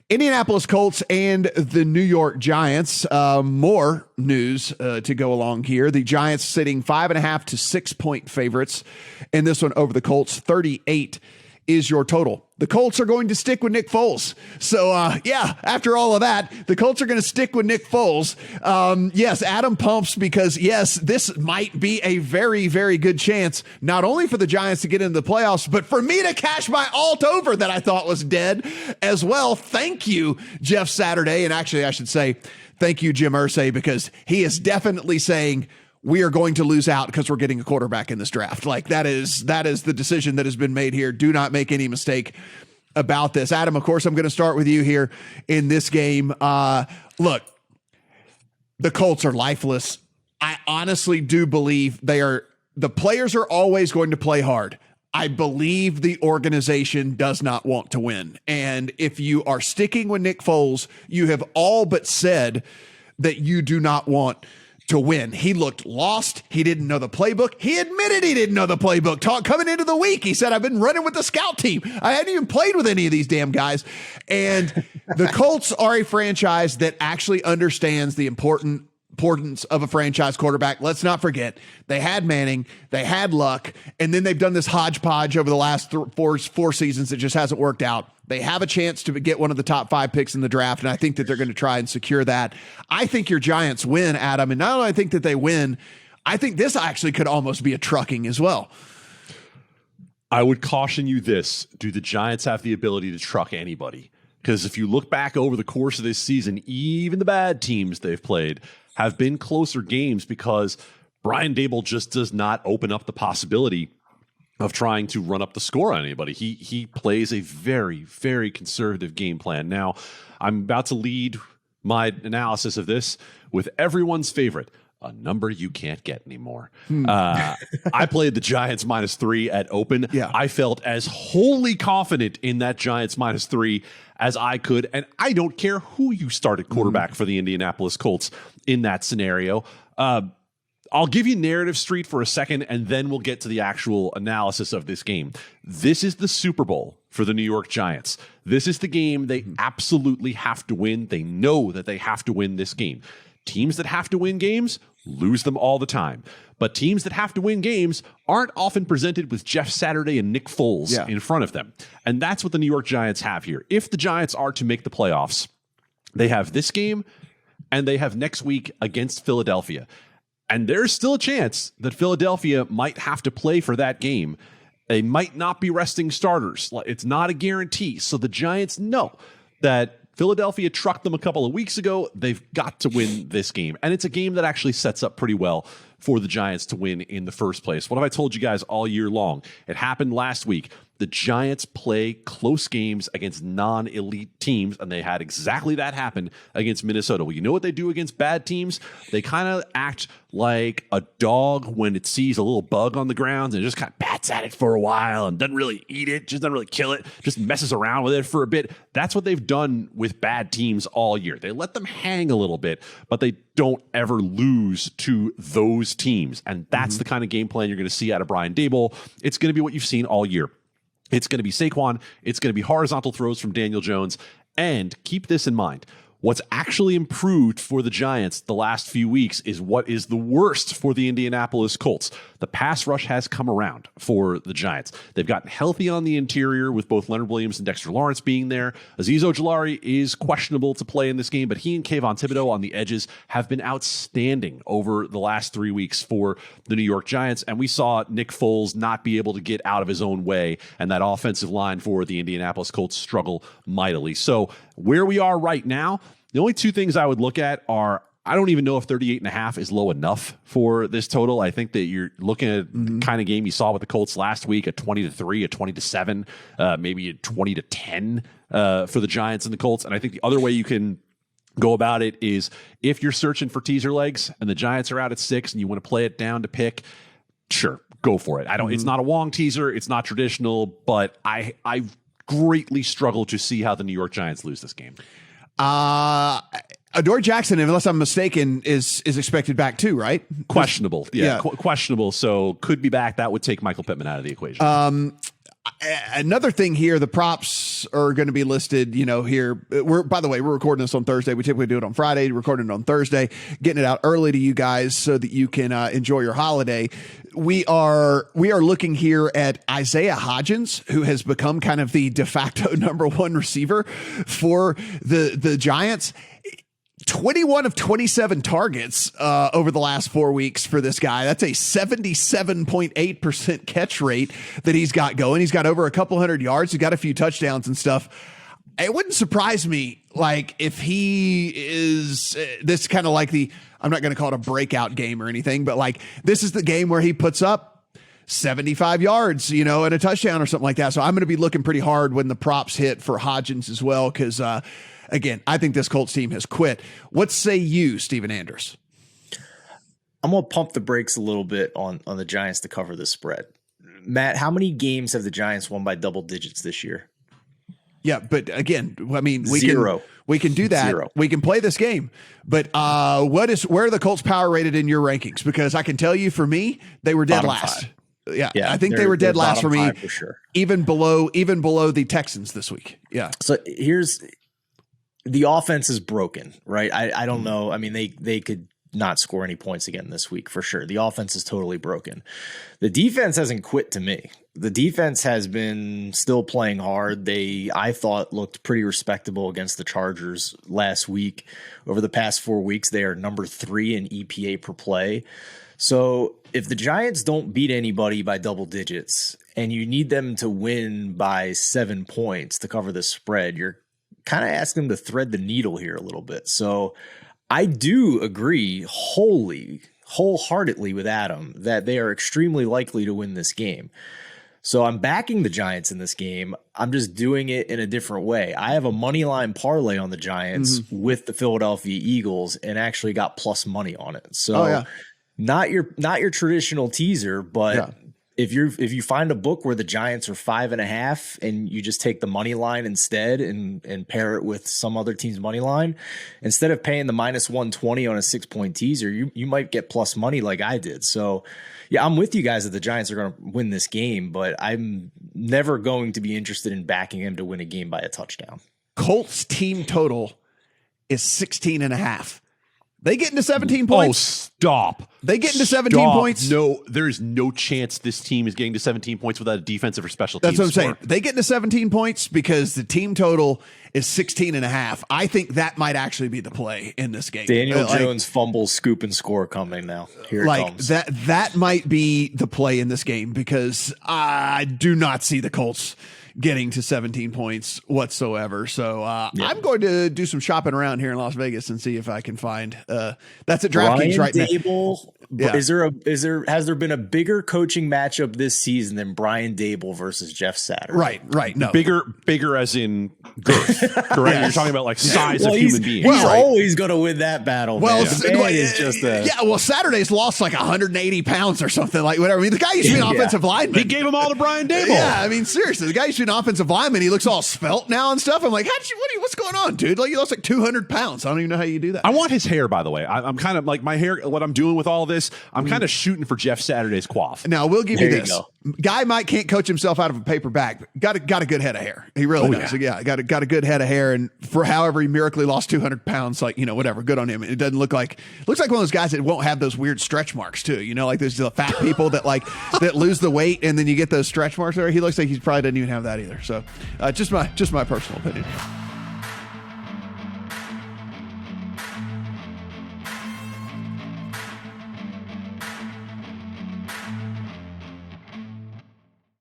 Indianapolis Colts and the New York Giants. More news to go along here. The Giants sitting 5.5 to 6 point favorites in this one over the Colts. 38 is your total. The Colts are going to stick with Nick Foles. So, after all of that, the Colts are going to stick with Nick Foles. Yes, Adam pumps because, yes, this might be a very, very good chance, not only for the Giants to get into the playoffs, but for me to cash my alt over that I thought was dead as well. Thank you, Jeff Saturday. And actually, I should say thank you, Jim Irsay, because he is definitely saying, we are going to lose out because we're getting a quarterback in this draft. Like that is the decision that has been made here. Do not make any mistake about this. Adam, of course, I'm going to start with you here in this game. Look, the Colts are lifeless. I honestly do believe the players are always going to play hard. I believe the organization does not want to win. And if you are sticking with Nick Foles, you have all but said that you do not want to win. He looked lost. He didn't know the playbook. He admitted he didn't know the playbook. Coming into the week, he said, I've been running with the scout team. I hadn't even played with any of these damn guys. And the Colts are a franchise that actually understands the importance of a franchise quarterback. Let's not forget, they had Manning, they had Luck, and then they've done this hodgepodge over the last four seasons that just hasn't worked out. They have a chance to get one of the top 5 picks in the draft, and I think that they're going to try and secure that. I think your Giants win, Adam, and not only I think that they win, I think this actually could almost be a trucking as well. I would caution you this. Do the Giants have the ability to truck anybody? Because if you look back over the course of this season, even the bad teams they've played have been closer games because Brian Daboll just does not open up the possibility of trying to run up the score on anybody. He plays a very, very conservative game plan. Now, I'm about to lead my analysis of this with everyone's favorite, a number you can't get anymore. I played the Giants -3 at open. Yeah. I felt as wholly confident in that Giants -3 as I could, and I don't care who you started quarterback for the Indianapolis Colts in that scenario. I'll give you Narrative Street for a second, and then we'll get to the actual analysis of this game. This is the Super Bowl for the New York Giants. This is the game they absolutely have to win. They know that they have to win this game. Teams that have to win games lose them all the time. But teams that have to win games aren't often presented with Jeff Saturday and Nick Foles in front of them. And that's what the New York Giants have here. If the Giants are to make the playoffs, they have this game, and they have next week against Philadelphia. And there's still a chance that Philadelphia might have to play for that game. They might not be resting starters. It's not a guarantee. So the Giants know that Philadelphia trucked them a couple of weeks ago. They've got to win this game. And it's a game that actually sets up pretty well for the Giants to win in the first place. What have I told you guys all year long? It happened last week. The Giants play close games against non-elite teams, and they had exactly that happen against Minnesota. Well, you know what they do against bad teams? They kind of act like a dog when it sees a little bug on the ground and just kind of bats at it for a while and doesn't really eat it, just doesn't really kill it, just messes around with it for a bit. That's what they've done with bad teams all year. They let them hang a little bit, but they don't ever lose to those teams. And that's the kind of game plan you're going to see out of Brian Daboll. It's going to be what you've seen all year. It's going to be Saquon. It's going to be horizontal throws from Daniel Jones. And keep this in mind. What's actually improved for the Giants the last few weeks is what is the worst for the Indianapolis Colts. The pass rush has come around for the Giants. They've gotten healthy on the interior with both Leonard Williams and Dexter Lawrence being there. Azeez Ojulari is questionable to play in this game, but he and Kayvon Thibodeau on the edges have been outstanding over the last 3 weeks for the New York Giants. And we saw Nick Foles not be able to get out of his own way, and that offensive line for the Indianapolis Colts struggle mightily. So where we are right now, the only two things I would look at are, I don't even know if 38.5 is low enough for this total. I think that you're looking at the kind of game you saw with the Colts last week, a 20-3, a 20-7, maybe a 20-10 for the Giants and the Colts. And I think the other way you can go about it is if you're searching for teaser legs and the Giants are out at 6 and you want to play it down to pick, sure, go for it. It's not a Wong teaser. It's not traditional, but I greatly struggle to see how the New York Giants lose this game. Adoree Jackson, unless I'm mistaken, is expected back too, right? Questionable. Yeah. Questionable. So could be back. That would take Michael Pittman out of the equation. Another thing here, the props are going to be listed, here. By the way, we're recording this on Thursday. We typically do it on Friday, recording it on Thursday, getting it out early to you guys so that you can enjoy your holiday. We are looking here at Isaiah Hodgins, who has become kind of the de facto number one receiver for the Giants. 21 of 27 targets over the last 4 weeks for this guy. That's a 77.8% catch rate that he's got going. He's got over a couple hundred yards. He's got a few touchdowns and stuff. It wouldn't surprise me, if he is this kind of like I'm not going to call it a breakout game or anything, but this is the game where he puts up 75 yards, and a touchdown or something like that. So I'm going to be looking pretty hard when the props hit for Hodgins as well, because again, I think this Colts team has quit. What say you, Stephen Anders? I'm going to pump the brakes a little bit on the Giants to cover this spread. Matt, how many games have the Giants won by double digits this year? Yeah, but again, we Zero. we can do that. Zero. We can play this game. But where are the Colts power rated in your rankings? Because I can tell you, for me, they were dead Bottom last. five. Yeah, I think they were dead last for me, for sure. Even below the Texans this week. Yeah. So the offense is broken, right? I don't know. I mean, they could not score any points again this week for sure. The offense is totally broken. The defense hasn't quit to me. The defense has been still playing hard. I thought looked pretty respectable against the Chargers last week. Over the past 4 weeks, they are number 3 in EPA per play. So if the Giants don't beat anybody by double digits and you need them to win by 7 points to cover the spread, you're kind of asking them to thread the needle here a little bit. So I do agree wholeheartedly with Adam that they are extremely likely to win this game. So I'm backing the Giants in this game. I'm just doing it in a different way. I have a money line parlay on the Giants with the Philadelphia Eagles and actually got plus money on it. So not your traditional teaser, but if you find a book where the Giants are 5.5 and you just take the money line instead and pair it with some other team's money line, instead of paying the minus 120 on a 6-point teaser, you might get plus money like I did. So yeah, I'm with you guys that the Giants are going to win this game, but I'm never going to be interested in backing them to win a game by a touchdown. Colts team total is 16.5. They get into 17 points. Oh, stop. They get into 17 points. No, there's no chance this team is getting to 17 points without a defensive or special teams. That's what I'm saying. They get into 17 points because the team total is 16.5. I think that might actually be the play in this game. Daniel Jones fumbles, scoop, and score coming now. Here it comes. That might be the play in this game because I do not see the Colts getting to 17 points whatsoever. So I'm going to do some shopping around here in Las Vegas and see if I can find that's at DraftKings right Dable, now. Yeah. Has there been a bigger coaching matchup this season than Brian Dable versus Jeff Saturday? Right. No. Bigger as in girth, correct? Yes. You're talking about size of human beings. He's always going to win that battle. Well, Saturday's lost 180 pounds or something whatever. I mean, the guy used to be an offensive lineman. He gave them all to Brian Dable. Yeah, I mean, seriously, the guy used to be an offensive lineman. He looks all svelte now and stuff. I'm like, what's going on, dude? You lost 200 pounds. I don't even know how you do that. I want his hair, by the way. I'm kind of my hair, what I'm doing with all this, I'm kind of shooting for Jeff Saturday's quaff. Now, we'll give you this. Guy can't coach himself out of a paper bag. Got a good head of hair. He really does. Yeah, got a good head of hair. And for however he miraculously lost 200 pounds, whatever, good on him. It doesn't looks like one of those guys that won't have those weird stretch marks too. Like those fat people that that lose the weight and then you get those stretch marks there. He looks like he probably doesn't even have that either. So just my personal opinion.